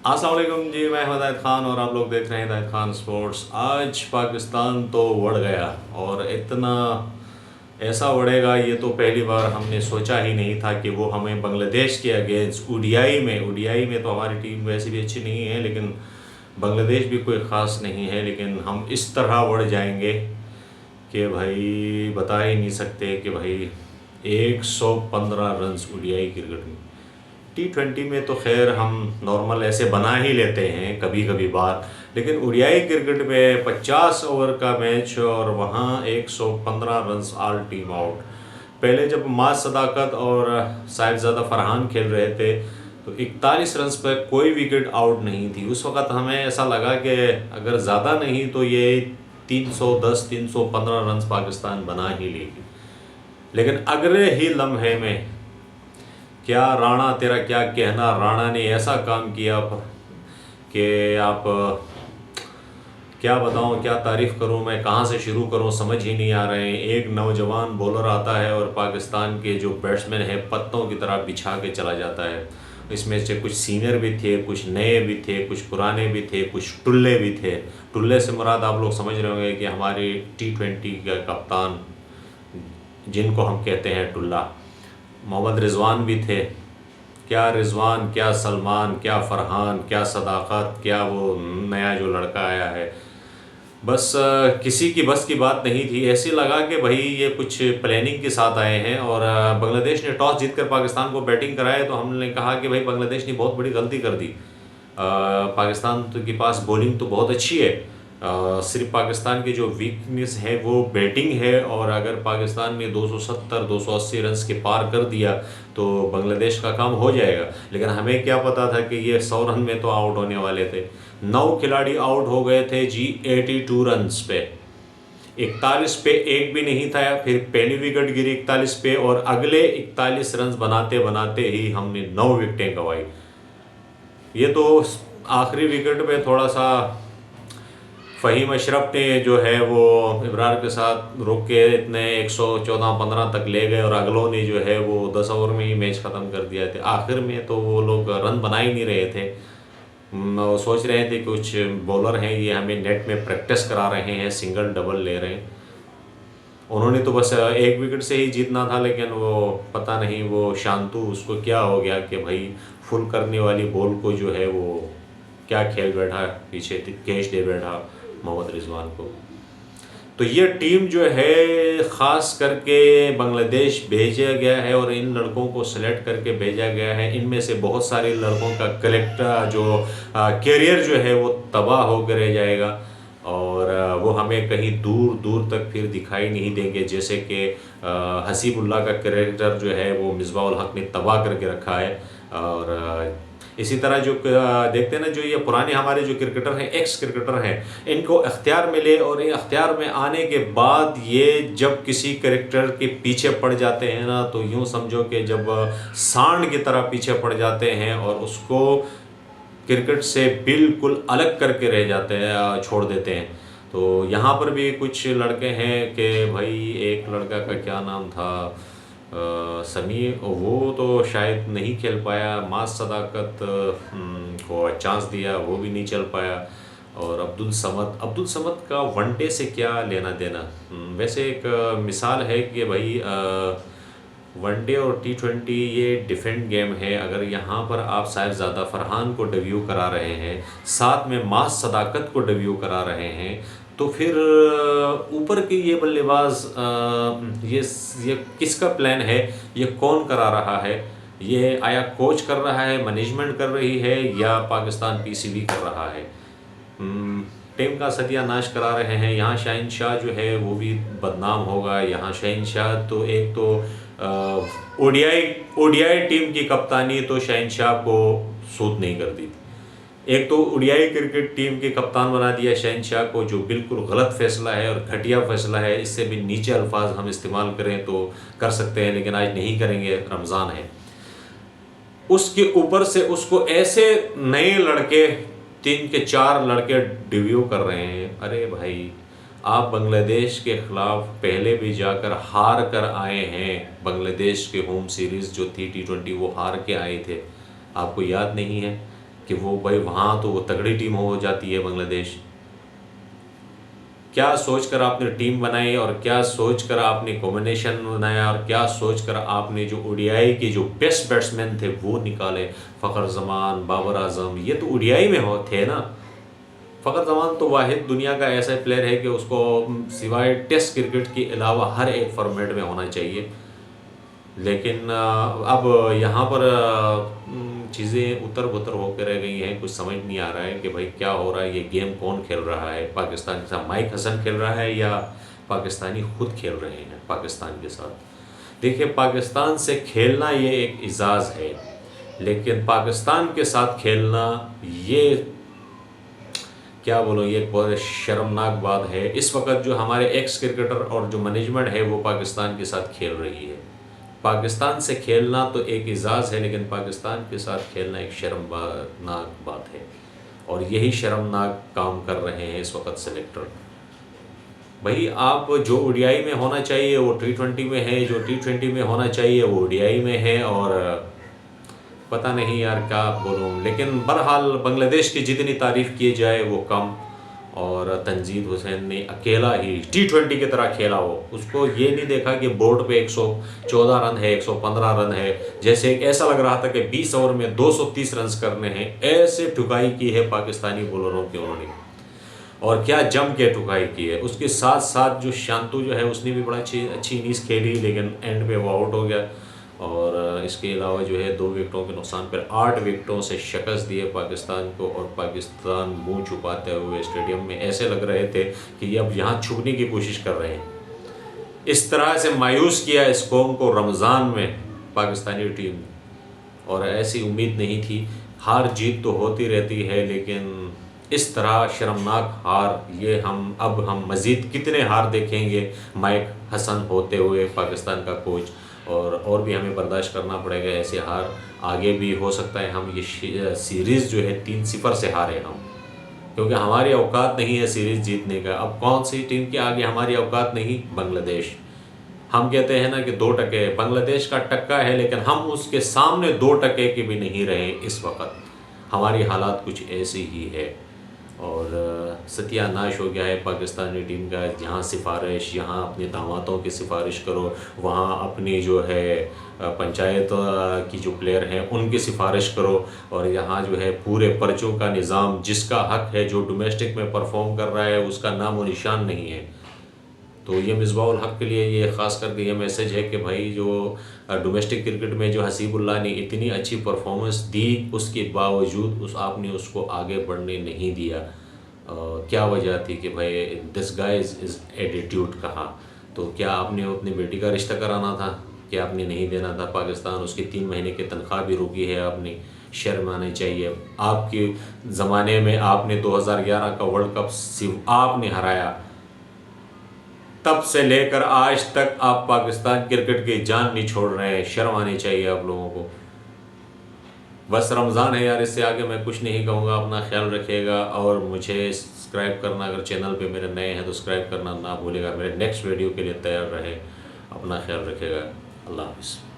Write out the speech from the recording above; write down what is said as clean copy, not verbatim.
अस्सलाम वालेकुम जी, मैं हिदायत खान और आप लोग देख रहे हैं हिदायत खान स्पोर्ट्स। आज पाकिस्तान तो बढ़ गया और इतना ऐसा बढ़ेगा ये तो पहली बार हमने सोचा ही नहीं था कि वो हमें बांग्लादेश के अगेंस्ट ओडीआई में तो हमारी टीम वैसे भी अच्छी नहीं है, लेकिन बांग्लादेश भी कोई ख़ास नहीं है, लेकिन हम इस तरह बढ़ जाएंगे कि भाई बता ही नहीं सकते कि भाई 115 रन्स ओडीआई क्रिकेट में। T20 में तो खैर हम नॉर्मल ऐसे बना ही लेते हैं कभी कभी बार, लेकिन ओडीआई क्रिकेट में 50 ओवर का मैच और वहाँ 115 रन्स ऑल टीम आउट। पहले जब माज सदाकत और साहिबजादा फरहान खेल रहे थे तो 41 रन्स पर कोई विकेट आउट नहीं थी। उस वक़्त हमें ऐसा लगा कि अगर ज़्यादा नहीं तो ये 310-315 रन्स पाकिस्तान बना ही लेगी, लेकिन अगले ही लम्हे में क्या राणा तेरा क्या कहना, राणा ने ऐसा काम किया कि आप क्या बताऊं, क्या तारीफ़ करूं, मैं कहां से शुरू करूं समझ ही नहीं आ रहे हैं। एक नौजवान बॉलर आता है और पाकिस्तान के जो बैट्समैन है पत्तों की तरह बिछा के चला जाता है। इसमें से कुछ सीनियर भी थे, कुछ नए भी थे, कुछ पुराने भी थे, कुछ टुल्ले भी थे। टुल्ले से मुराद आप लोग समझ रहे होंगे कि हमारी T20 का कप्तान जिनको हम कहते हैं टुल्ला। मोहम्मद रिजवान भी थे। क्या रिजवान, क्या सलमान, क्या फरहान, क्या सदाकत, क्या वो नया जो लड़का आया है, बस किसी की बस की बात नहीं थी। ऐसे लगा कि भाई ये कुछ प्लानिंग के साथ आए हैं। और बांग्लादेश ने टॉस जीतकर पाकिस्तान को बैटिंग कराए तो हमने कहा कि भाई बांग्लादेश ने बहुत बड़ी गलती कर दी। पाकिस्तान के पास बॉलिंग तो बहुत अच्छी है, सिर्फ पाकिस्तान की जो वीकनेस है वो बैटिंग है। और अगर पाकिस्तान ने 270-280 रन्स के पार कर दिया तो बांग्लादेश का काम हो जाएगा। लेकिन हमें क्या पता था कि ये 100 रन में तो आउट होने वाले थे। 9 खिलाड़ी आउट हो गए थे जी 82 रन्स पे। 41 पे एक भी नहीं था, फिर पहली विकेट गिरी 41 पे और अगले 41 रन बनाते बनाते ही हमने 9 विकेटें गंवाई। ये तो आखिरी विकेट पे थोड़ा सा फ़हीम अशरफ ने जो है वो इब्रार के साथ रुक के इतने 114-15 तक ले गए और अगलों ने जो है वो 10 ओवर में ही मैच ख़त्म कर दिया था। आखिर में तो वो लोग रन बना ही नहीं रहे थे। वो सोच रहे थे कुछ बॉलर हैं ये हमें नेट में प्रैक्टिस करा रहे हैं, सिंगल डबल ले रहे हैं। उन्होंने तो बस एक विकेट से ही जीतना था, लेकिन वो पता नहीं वो शांतु उसको क्या हो गया कि भाई फुल करने वाली बॉल को जो है वो क्या खेल बैठा, पीछे कैच दे बैठा मोहम्मद रिजवान को। तो ये टीम जो है ख़ास करके बांग्लादेश भेजा गया है और इन लड़कों को सेलेक्ट करके भेजा गया है। इनमें से बहुत सारे लड़कों का करियर जो है वो तबाह होकर रह जाएगा और वो हमें कहीं दूर दूर तक फिर दिखाई नहीं देंगे। जैसे कि हसीबुल्लाह का कैरेक्टर जो है वो मिसबाह उल हक ने तबाह करके रखा है। और इसी तरह जो देखते हैं ना, जो ये पुराने हमारे जो क्रिकेटर हैं, एक्स क्रिकेटर हैं, इनको अख्तियार मिले और ये अख्तियार में आने के बाद ये जब किसी क्रिकेटर के पीछे पड़ जाते हैं ना, तो यूँ समझो कि जब सांड की तरह पीछे पड़ जाते हैं और उसको क्रिकेट से बिल्कुल अलग करके रह जाते हैं, छोड़ देते हैं। तो यहाँ पर भी कुछ लड़के हैं कि भाई एक लड़का का क्या नाम था, समी, वो तो शायद नहीं खेल पाया। माज सदाकत को चांस दिया, वो भी नहीं चल पाया। और अब्दुल समद का वनडे से क्या लेना देना। वैसे एक मिसाल है कि भाई वनडे और T20 ये डिफरेंट गेम है। अगर यहाँ पर आप साहिबजादा फरहान को डेब्यू करा रहे हैं, साथ में माज सदाकत को डेब्यू करा रहे हैं, तो फिर ऊपर की ये बल्लेबाज ये किसका प्लान है, ये कौन करा रहा है? ये आया कोच कर रहा है, मैनेजमेंट कर रही है, या पाकिस्तान PCB कर रहा है? टीम का सत्यानाश करा रहे हैं। यहाँ शाहीन शाह जो है वो भी बदनाम होगा। यहाँ शाहीन शाह तो एक तो ओडीआई टीम की कप्तानी तो शाहीन शाह को सूट नहीं करती थी। एक तो ओडीआई क्रिकेट टीम के कप्तान बना दिया शाहीन शाह को, जो बिल्कुल गलत फैसला है और घटिया फैसला है। इससे भी नीचे अल्फाज हम इस्तेमाल करें तो कर सकते हैं, लेकिन आज नहीं करेंगे, रमज़ान है। उसके ऊपर से उसको ऐसे नए लड़के 3 के 4 लड़के डेब्यू कर रहे हैं। अरे भाई, आप बांग्लादेश के ख़िलाफ़ पहले भी जाकर हार कर आए हैं। बांग्लादेश के होम सीरीज़ जो थी T20 वो हार के आए थे, आपको याद नहीं है? कि वो भाई वहाँ तो वो तगड़ी टीम हो जाती है बांग्लादेश। क्या सोचकर आपने टीम बनाई और क्या सोचकर आपने कॉम्बिनेशन बनाया और क्या सोचकर आपने जो ओडीआई के जो बेस्ट बैट्समैन थे वो निकाले, फ़खर जमान, बाबर आजम, ये तो ओडीआई में हो थे ना। फ़खर जमान तो वाहिद दुनिया का ऐसा प्लेयर है कि उसको सिवाय टेस्ट क्रिकेट के अलावा हर एक फॉर्मेट में होना चाहिए। लेकिन अब यहाँ पर चीज़ें उतर बुतर होकर रह गई हैं। कुछ समझ नहीं आ रहा है कि भाई क्या हो रहा है, ये गेम कौन खेल रहा है पाकिस्तान के साथ। माइक हसन खेल रहा है या पाकिस्तानी खुद खेल रहे हैं पाकिस्तान के साथ। देखिए, पाकिस्तान से खेलना ये एक एजाज़ है, लेकिन पाकिस्तान के साथ खेलना ये क्या बोलो, ये एक बहुत शर्मनाक बात है। इस वक्त जो हमारे एक्स क्रिकेटर और जो मैनेजमेंट है वो पाकिस्तान के साथ खेल रही है। पाकिस्तान से खेलना तो एक एजाज़ है, लेकिन पाकिस्तान के साथ खेलना एक शर्मनाक बात है, और यही शर्मनाक काम कर रहे हैं इस वक्त सेलेक्टर। भाई, आप जो ओडीआई में होना चाहिए वो T20 में है, जो T20 में होना चाहिए वो ओडीआई में है, और पता नहीं यार क्या बोलूँ। लेकिन बहरहाल बांग्लादेश की जितनी तारीफ़ की जाए वो कम, और तंजीद हुसैन ने अकेला ही T20 की तरह खेला हो। उसको ये नहीं देखा कि बोर्ड पे 114 रन है, 115 रन है, जैसे एक ऐसा लग रहा था कि 20 ओवर में 230 रन करने हैं। ऐसे ठुकाई की है पाकिस्तानी बॉलरों की उन्होंने, और क्या जम के ठुकाई की है। उसके साथ साथ जो शांतु जो है उसने भी बड़ा अच्छी इनिंग्स खेली, लेकिन एंड पे वो आउट हो गया। और इसके अलावा जो है 2 विकेटों के नुकसान पर 8 विकेटों से शिकस्त दिए पाकिस्तान को, और पाकिस्तान मुंह छुपाते हुए स्टेडियम में ऐसे लग रहे थे कि ये अब यहाँ छुपने की कोशिश कर रहे हैं। इस तरह से मायूस किया इस कौम को रमज़ान में पाकिस्तानी टीम, और ऐसी उम्मीद नहीं थी। हार जीत तो होती रहती है, लेकिन इस तरह शर्मनाक हार ये हम मज़ीद कितने हार देखेंगे माइक हसन होते हुए पाकिस्तान का कोच, और भी हमें बर्दाश्त करना पड़ेगा ऐसे हार। आगे भी हो सकता है हम ये सीरीज़ जो है 3-0 से हारे हम, क्योंकि हमारी औकात नहीं है सीरीज़ जीतने का। अब कौन सी टीम के आगे हमारी औकात नहीं? बांग्लादेश। हम कहते हैं ना कि 2 टके बांग्लादेश का टक्का है, लेकिन हम उसके सामने 2 टके के भी नहीं रहे इस वक्त। हमारी हालात कुछ ऐसी ही है, और सत्यानाश हो गया है पाकिस्तानी टीम का। जहाँ सिफारिश, यहाँ अपने दामादों की सिफारिश करो, वहाँ अपनी जो है पंचायत की जो प्लेयर हैं उनकी सिफारिश करो, और यहाँ जो है पूरे पर्चों का निज़ाम, जिसका हक है, जो डोमेस्टिक में परफॉर्म कर रहा है उसका नाम व निशान नहीं है। तो ये मिसबाहुल हक़ के लिए ये ख़ास करके ये मैसेज है कि भाई जो डोमेस्टिक क्रिकेट में जो हसीबुल्लाह ने इतनी अच्छी परफॉर्मेंस दी, उसके बावजूद आपने उसको आगे बढ़ने नहीं दिया। क्या वजह थी कि भाई दिस गाइज इज़ एटीट्यूड कहा? तो क्या आपने अपनी बेटी का रिश्ता कराना था? क्या आपने नहीं देना था पाकिस्तान? उसकी 3 महीने की तनख्वाह भी रुकी है आपने। शर्म आनी चाहिए। आपके ज़माने में आपने 2011 का वर्ल्ड कप सिर्फ आपने हराया, तब से लेकर आज तक आप पाकिस्तान क्रिकेट की जान नहीं छोड़ रहे हैं। शर्म आनी चाहिए आप लोगों को। बस रमज़ान है यार, इससे आगे मैं कुछ नहीं कहूँगा। अपना ख्याल रखिएगा, और मुझे सब्सक्राइब करना, अगर चैनल पे मेरे नए हैं तो सब्सक्राइब करना ना भूलिएगा। मेरे नेक्स्ट वीडियो के लिए तैयार रहें। अपना ख्याल रखिएगा। अल्लाह हाफ़िज़।